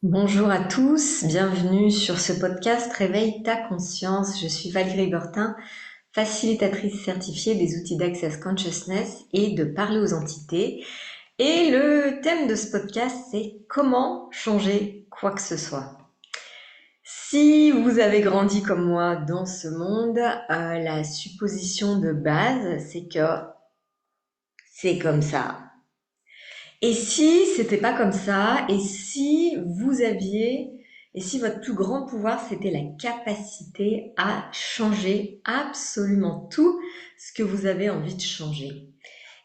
Bonjour à tous, bienvenue sur ce podcast Réveille ta conscience. Je suis Valérie Bertin, facilitatrice certifiée des outils d'Access Consciousness et de parler aux entités. Et le thème de ce podcast, c'est comment changer quoi que ce soit. Si vous avez grandi comme moi dans ce monde, la supposition de base, c'est que c'est comme ça. Et si c'était pas comme ça, et si votre plus grand pouvoir c'était la capacité à changer absolument tout ce que vous avez envie de changer.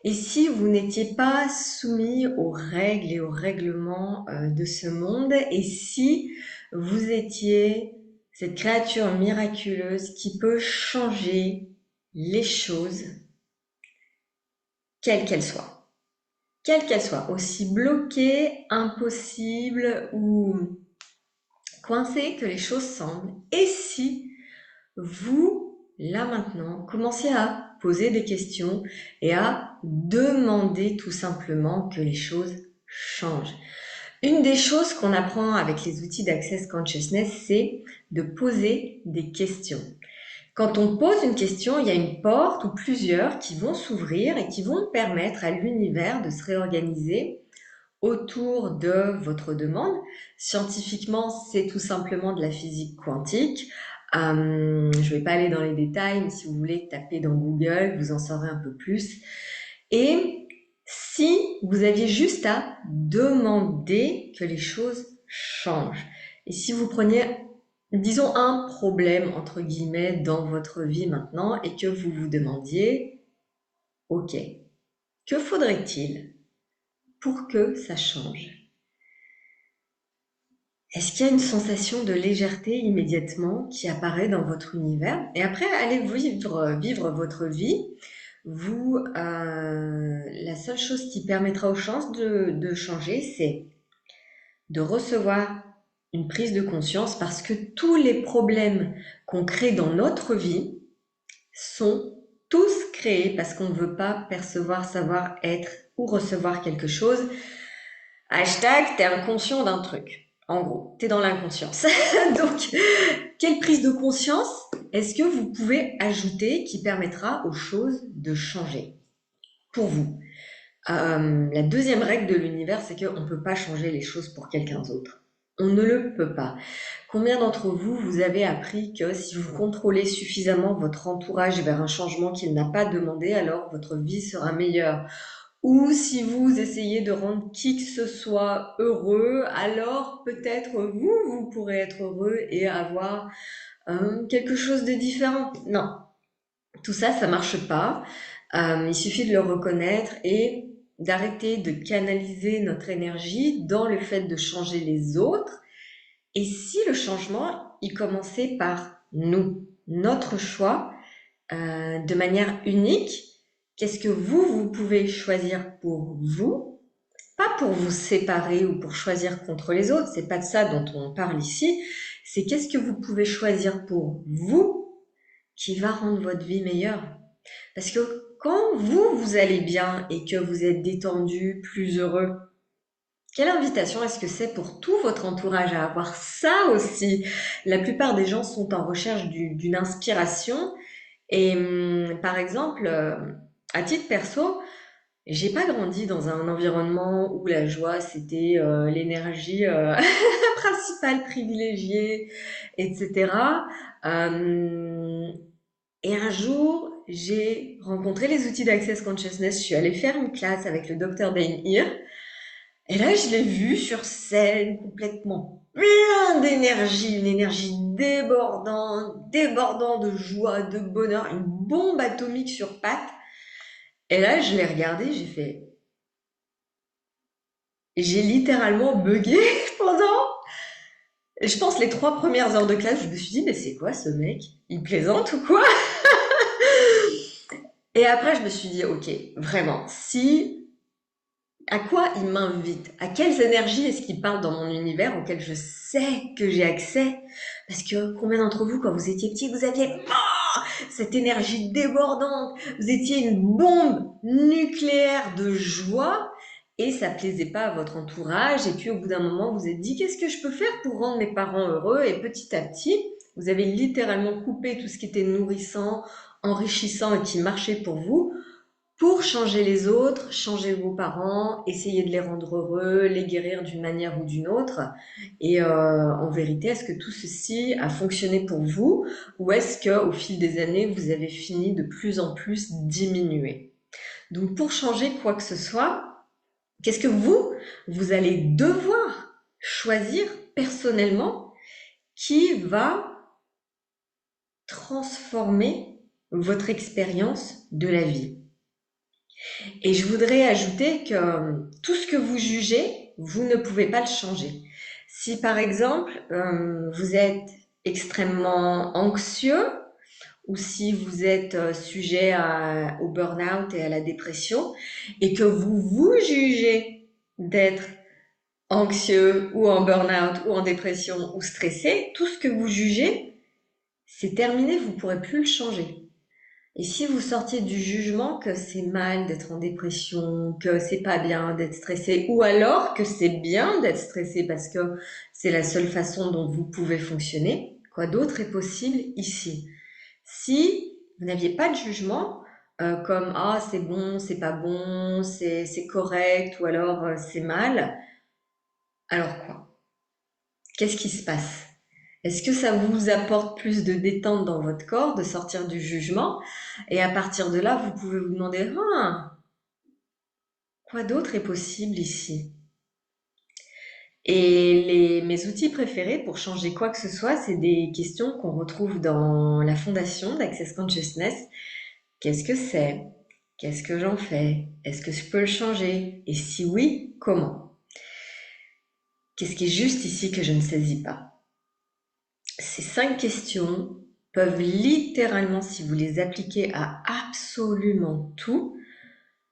Et si vous n'étiez pas soumis aux règles et aux règlements de ce monde, et si vous étiez cette créature miraculeuse qui peut changer les choses, quelles qu'elles soient. Quelle qu'elle soit, aussi bloquée, impossible ou coincée que les choses semblent. Et si vous, là maintenant, commencez à poser des questions et à demander tout simplement que les choses changent. Une des choses qu'on apprend avec les outils d'Access Consciousness, c'est de poser des questions. Quand on pose une question, il y a une porte ou plusieurs qui vont s'ouvrir et qui vont permettre à l'univers de se réorganiser autour de votre demande. Scientifiquement, c'est tout simplement de la physique quantique. Je ne vais pas aller dans les détails, mais si vous voulez taper dans Google, vous en saurez un peu plus. Et si vous aviez juste à demander que les choses changent, et si vous preniez, disons, un problème, entre guillemets, dans votre vie maintenant, et que vous vous demandiez, OK, que faudrait-il pour que ça change? Est-ce qu'il y a une sensation de légèreté immédiatement qui apparaît dans votre univers? Et après, allez vivre votre vie. La seule chose qui permettra aux chances de changer, c'est de recevoir une prise de conscience parce que tous les problèmes qu'on crée dans notre vie sont tous créés parce qu'on ne veut pas percevoir, savoir, être ou recevoir quelque chose. Hashtag, t'es inconscient d'un truc. En gros, t'es dans l'inconscience. Donc, quelle prise de conscience est-ce que vous pouvez ajouter qui permettra aux choses de changer pour vous? La deuxième règle de l'univers, c'est qu'on ne peut pas changer les choses pour quelqu'un d'autre. On ne le peut pas. Combien d'entre vous, vous avez appris que si vous contrôlez suffisamment votre entourage vers un changement qu'il n'a pas demandé, alors votre vie sera meilleure? Ou si vous essayez de rendre qui que ce soit heureux, alors peut-être vous pourrez être heureux et avoir quelque chose de différent. Non, tout ça, ça marche pas. Il suffit de le reconnaître et d'arrêter de canaliser notre énergie dans le fait de changer les autres. Et si le changement, il commençait par nous, notre choix, de manière unique, qu'est-ce que vous pouvez choisir pour vous, pas pour vous séparer ou pour choisir contre les autres, c'est pas de ça dont on parle ici, c'est qu'est-ce que vous pouvez choisir pour vous qui va rendre votre vie meilleure. Parce que quand vous allez bien et que vous êtes détendu, plus heureux, quelle invitation est-ce que c'est pour tout votre entourage à avoir ça aussi? La plupart des gens sont en recherche d'une inspiration et par exemple, à titre perso, j'ai pas grandi dans un environnement où la joie c'était l'énergie principale privilégiée, etc. Euh, et un jour, j'ai rencontré les outils d'Access Consciousness. Je suis allée faire une classe avec le docteur Dane Heer. Et là, je l'ai vu sur scène, complètement plein d'énergie, une énergie débordante, débordant de joie, de bonheur, une bombe atomique sur pattes. Et là, je l'ai regardé, j'ai littéralement buggé pendant, je pense, les 3 premières heures de classe. Je me suis dit, mais c'est quoi ce mec? Il plaisante ou quoi? Et après, je me suis dit, ok, vraiment, si, à quoi il m'invite? À quelles énergies est-ce qu'il parle dans mon univers auquel je sais que j'ai accès? Parce que combien d'entre vous, quand vous étiez petit, vous aviez cette énergie débordante, vous étiez une bombe nucléaire de joie. et ça plaisait pas à votre entourage. Et puis au bout d'un moment, vous vous êtes dit, qu'est-ce que je peux faire pour rendre mes parents heureux? Et petit à petit, vous avez littéralement coupé tout ce qui était nourrissant, enrichissant et qui marchait pour changer les autres, changer vos parents, essayer de les rendre heureux, les guérir d'une manière ou d'une autre. Et en vérité, est-ce que tout ceci a fonctionné pour vous ou est-ce qu'au fil des années, vous avez fini de plus en plus diminuer? Donc pour changer quoi que ce soit, qu'est-ce que vous allez devoir choisir personnellement qui va transformer votre expérience de la vie? Et je voudrais ajouter que tout ce que vous jugez, vous ne pouvez pas le changer. Si par exemple, vous êtes extrêmement anxieux ou si vous êtes sujet au burn-out et à la dépression et que vous vous jugez d'être anxieux ou en burn-out ou en dépression ou stressé, tout ce que vous jugez, c'est terminé, vous ne pourrez plus le changer. Et si vous sortiez du jugement que c'est mal d'être en dépression, que c'est pas bien d'être stressé, ou alors que c'est bien d'être stressé parce que c'est la seule façon dont vous pouvez fonctionner, quoi d'autre est possible ici? Si vous n'aviez pas de jugement, comme ah c'est bon, c'est correct, ou alors c'est mal, alors quoi? Qu'est-ce qui se passe? Est-ce que ça vous apporte plus de détente dans votre corps, de sortir du jugement? Et à partir de là, vous pouvez vous demander, ah, quoi d'autre est possible ici? Et mes outils préférés pour changer quoi que ce soit, c'est des questions qu'on retrouve dans la fondation d'Access Consciousness. Qu'est-ce que c'est? Qu'est-ce que j'en fais? Est-ce que je peux le changer? Et si oui, comment? Qu'est-ce qui est juste ici que je ne saisis pas? Ces 5 questions peuvent littéralement, si vous les appliquez à absolument tout,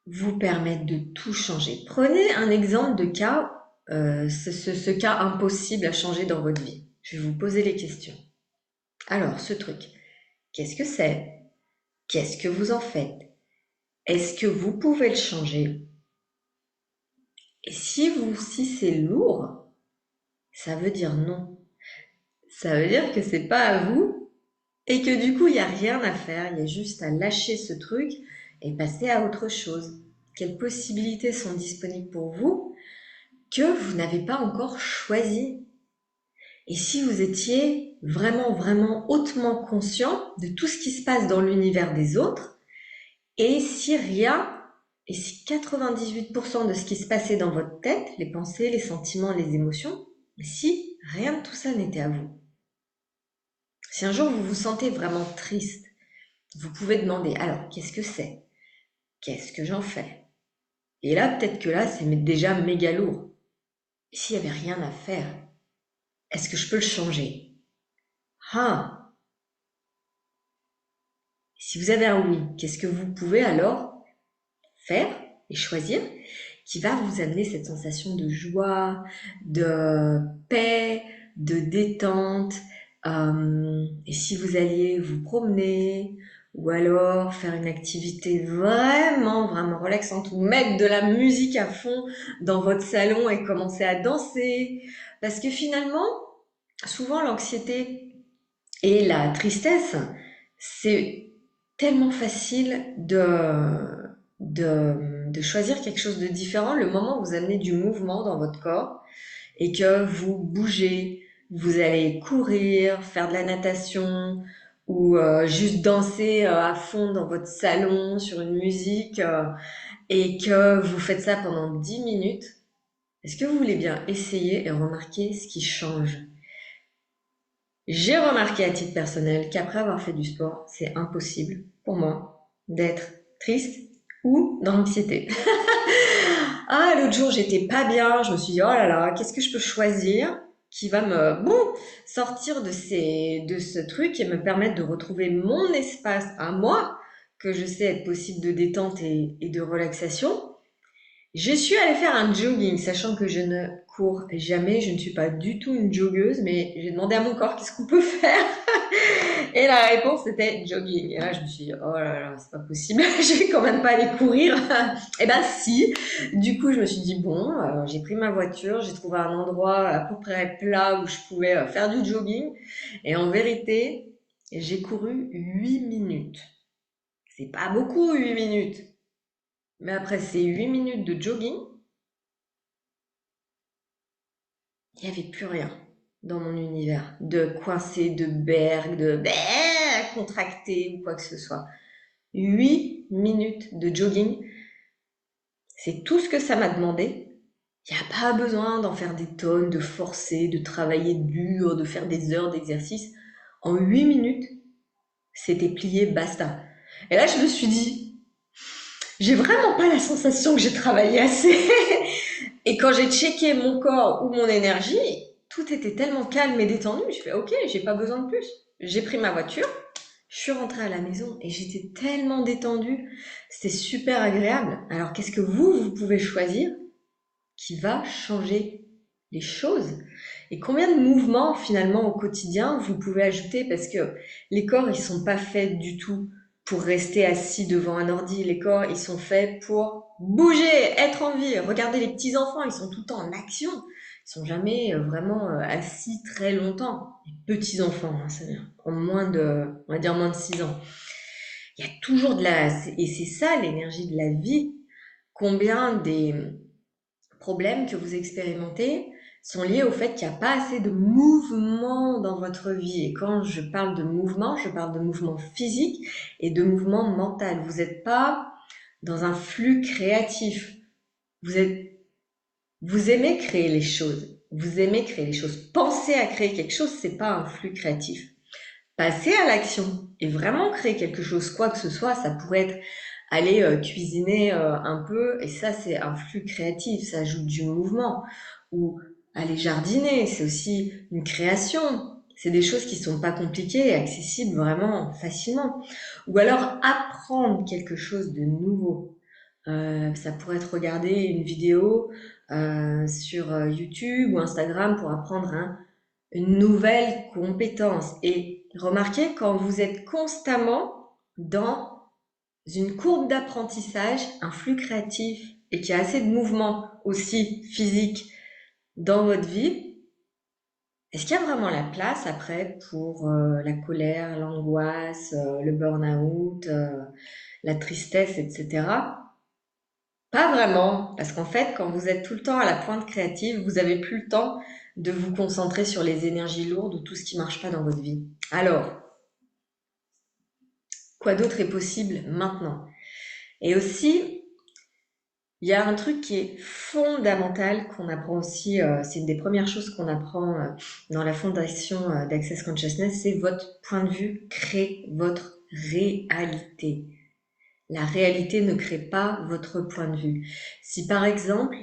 vous permettre de tout changer. Prenez un exemple de cas, ce cas impossible à changer dans votre vie. Je vais vous poser les questions. Alors, ce truc, qu'est-ce que c'est? Qu'est-ce que vous en faites? Est-ce que vous pouvez le changer? Et si c'est lourd, ça veut dire non. Ça veut dire que c'est pas à vous et que du coup, il n'y a rien à faire. Il y a juste à lâcher ce truc et passer à autre chose. Quelles possibilités sont disponibles pour vous que vous n'avez pas encore choisi? Et si vous étiez vraiment, vraiment hautement conscient de tout ce qui se passe dans l'univers des autres, et si rien, et si 98% de ce qui se passait dans votre tête, les pensées, les sentiments, les émotions, si rien de tout ça n'était à vous? Si un jour vous vous sentez vraiment triste, vous pouvez demander, alors, qu'est-ce que c'est? Qu'est-ce que j'en fais? Et là, peut-être que là, c'est déjà méga lourd. Et s'il n'y avait rien à faire, est-ce que je peux le changer? Ah! Si vous avez un oui, qu'est-ce que vous pouvez alors faire et choisir qui va vous amener cette sensation de joie, de paix, de détente? Et si vous alliez vous promener ou alors faire une activité vraiment, vraiment relaxante ou mettre de la musique à fond dans votre salon et commencer à danser. Parce que finalement, souvent l'anxiété et la tristesse, c'est tellement facile de choisir quelque chose de différent le moment où vous amenez du mouvement dans votre corps et que vous bougez, vous allez courir, faire de la natation ou juste danser à fond dans votre salon sur une musique et que vous faites ça pendant 10 minutes. Est-ce que vous voulez bien essayer et remarquer ce qui change? J'ai remarqué à titre personnel qu'après avoir fait du sport, c'est impossible pour moi d'être triste ou dans l'anxiété. Ah, l'autre jour, j'étais pas bien, je me suis dit, oh là là, qu'est-ce que je peux choisir qui va me, sortir de ce truc et me permettre de retrouver mon espace à moi, que je sais être possible de détente et de relaxation. Je suis allée faire un jogging, sachant que je ne cours jamais, je ne suis pas du tout une joggeuse, mais j'ai demandé à mon corps qu'est-ce qu'on peut faire. Et la réponse était jogging. Et là, je me suis dit, oh là là, c'est pas possible, je vais quand même pas aller courir. Eh ben si. Du coup, je me suis dit, bon, j'ai pris ma voiture, j'ai trouvé un endroit à peu près plat où je pouvais faire du jogging. Et en vérité, j'ai couru 8 minutes. C'est pas beaucoup, 8 minutes. Mais après ces 8 minutes de jogging, il n'y avait plus rien dans mon univers. De coincé, de berg, de contracté ou quoi que ce soit. 8 minutes de jogging, c'est tout ce que ça m'a demandé. Il n'y a pas besoin d'en faire des tonnes, de forcer, de travailler dur, de faire des heures d'exercice. En 8 minutes, c'était plié, basta. Et là, je me suis dit, j'ai vraiment pas la sensation que j'ai travaillé assez. Et quand j'ai checké mon corps ou mon énergie, tout était tellement calme et détendu. Je fais, ok, j'ai pas besoin de plus. J'ai pris ma voiture, je suis rentrée à la maison et j'étais tellement détendue. C'était super agréable. Alors, qu'est-ce que vous pouvez choisir qui va changer les choses? Et combien de mouvements, finalement, au quotidien, vous pouvez ajouter? Parce que les corps, ils sont pas faits du tout pour rester assis devant un ordi. Les corps, ils sont faits pour bouger, être en vie. Regardez les petits-enfants, ils sont tout le temps en action. Ils sont jamais vraiment assis très longtemps. Les petits-enfants, hein, ça vient en moins de, on va dire moins de 6 ans. Il y a toujours de la... Et c'est ça l'énergie de la vie. Combien des problèmes que vous expérimentez sont liés au fait qu'il n'y a pas assez de mouvement dans votre vie. Et quand je parle de mouvement physique et de mouvement mental. Vous n'êtes pas dans un flux créatif. Vous êtes, vous aimez créer les choses. Vous aimez créer les choses. Penser à créer quelque chose, c'est pas un flux créatif. Passer à l'action et vraiment créer quelque chose, quoi que ce soit, ça pourrait être aller cuisiner un peu, et ça c'est un flux créatif, ça ajoute du mouvement. Ou aller jardiner, c'est aussi une création. C'est des choses qui sont pas compliquées et accessibles vraiment facilement. Ou alors apprendre quelque chose de nouveau. Ça pourrait être regarder une vidéo sur YouTube ou Instagram pour apprendre une nouvelle compétence. Et remarquez, quand vous êtes constamment dans une courbe d'apprentissage, un flux créatif et qu'il y a assez de mouvement aussi physique dans votre vie, est-ce qu'il y a vraiment la place après pour la colère, l'angoisse, le burn-out, la tristesse, etc. Pas vraiment, parce qu'en fait, quand vous êtes tout le temps à la pointe créative, vous avez plus le temps de vous concentrer sur les énergies lourdes ou tout ce qui marche pas dans votre vie. Alors, quoi d'autre est possible maintenant? Et aussi, il y a un truc qui est fondamental qu'on apprend aussi, c'est une des premières choses qu'on apprend dans la fondation d'Access Consciousness, c'est votre point de vue crée votre réalité. La réalité ne crée pas votre point de vue. Si par exemple,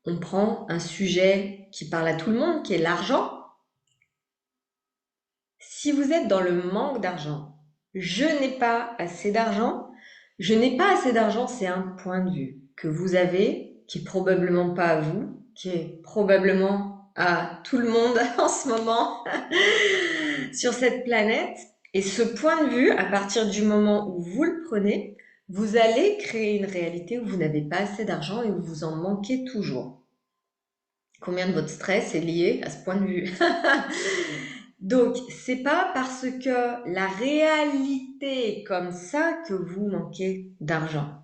on prend un sujet qui parle à tout le monde, qui est l'argent, si vous êtes dans le manque d'argent, je n'ai pas assez d'argent, je n'ai pas assez d'argent, c'est un point de vue que vous avez, qui est probablement pas à vous, qui est probablement à tout le monde en ce moment sur cette planète. Et ce point de vue, à partir du moment où vous le prenez, vous allez créer une réalité où vous n'avez pas assez d'argent et où vous en manquez toujours. Combien de votre stress est lié à ce point de vue? Donc, c'est pas parce que la réalité est comme ça que vous manquez d'argent.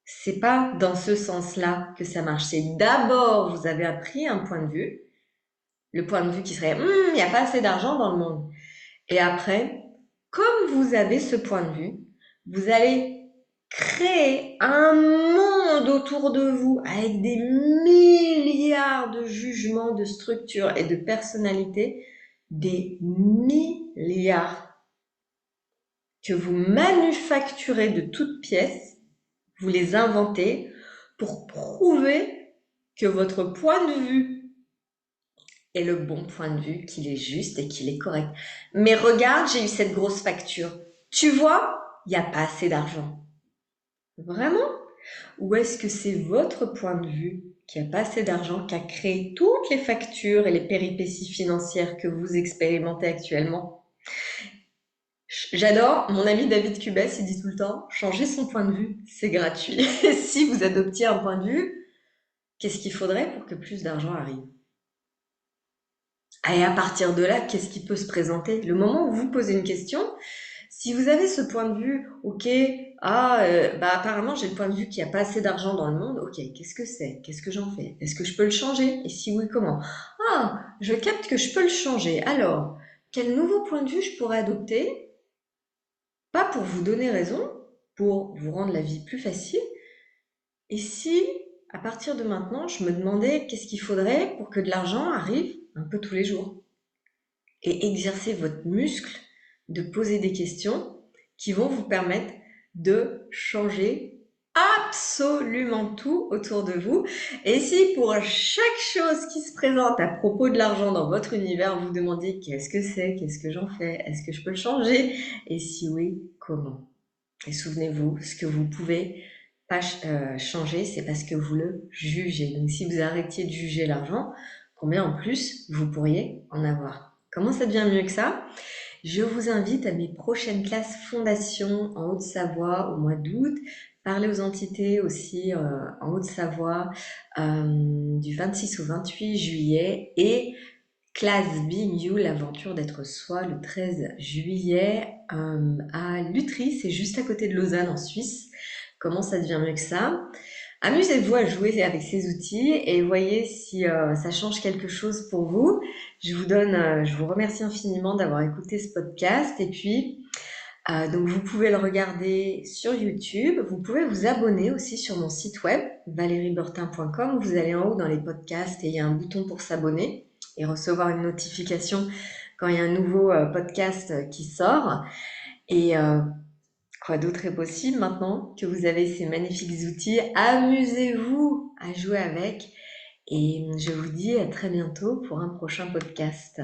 C'est pas dans ce sens-là que ça marche. C'est d'abord, vous avez appris un point de vue, le point de vue qui serait, il n'y a pas assez d'argent dans le monde. Et après, comme vous avez ce point de vue, vous allez créer un monde autour de vous avec des milliards de jugements, de structures et de personnalités, des milliards que vous manufacturez de toutes pièces, vous les inventez pour prouver que votre point de vue est le bon point de vue, qu'il est juste et qu'il est correct. Mais regarde, j'ai eu cette grosse facture. Tu vois, il n'y a pas assez d'argent. Vraiment? Ou est-ce que c'est votre point de vue qui a pas assez d'argent, qui a créé toutes les factures et les péripéties financières que vous expérimentez actuellement? J'adore, mon ami David Cubès, il dit tout le temps, changer son point de vue, c'est gratuit. Et si vous adoptiez un point de vue, qu'est-ce qu'il faudrait pour que plus d'argent arrive? Et à partir de là, qu'est-ce qui peut se présenter? Le moment où vous posez une question, si vous avez ce point de vue, ok, apparemment j'ai le point de vue qu'il n'y a pas assez d'argent dans le monde, ok, qu'est-ce que c'est? Qu'est-ce que j'en fais? Est-ce que je peux le changer? Et si oui, comment? Ah, je capte que je peux le changer. Alors, quel nouveau point de vue je pourrais adopter? Pas pour vous donner raison, pour vous rendre la vie plus facile. Et si, à partir de maintenant, je me demandais qu'est-ce qu'il faudrait pour que de l'argent arrive un peu tous les jours? Et exercer votre muscle de poser des questions qui vont vous permettre de changer absolument tout autour de vous. Et si pour chaque chose qui se présente à propos de l'argent dans votre univers, vous demandez qu'est-ce que c'est, qu'est-ce que j'en fais, est-ce que je peux le changer? Et si oui, comment? Et souvenez-vous, ce que vous pouvez pas changer, c'est parce que vous le jugez. Donc si vous arrêtiez de juger l'argent, combien en plus vous pourriez en avoir? Comment ça devient mieux que ça? Je vous invite à mes prochaines classes Fondation en Haute-Savoie au mois d'août. Parler aux entités aussi en Haute-Savoie du 26 au 28 juillet et classe Being You, l'aventure d'être soi, le 13 juillet à Lutry, c'est juste à côté de Lausanne en Suisse. Comment ça devient mieux que ça? Amusez-vous à jouer avec ces outils et voyez si ça change quelque chose pour vous. Je vous remercie infiniment d'avoir écouté ce podcast et puis donc vous pouvez le regarder sur YouTube. Vous pouvez vous abonner aussi sur mon site web valériebertin.com. Vous allez en haut dans les podcasts et il y a un bouton pour s'abonner et recevoir une notification quand il y a un nouveau podcast qui sort. Et quoi d'autre est possible maintenant que vous avez ces magnifiques outils? Amusez-vous à jouer avec et je vous dis à très bientôt pour un prochain podcast.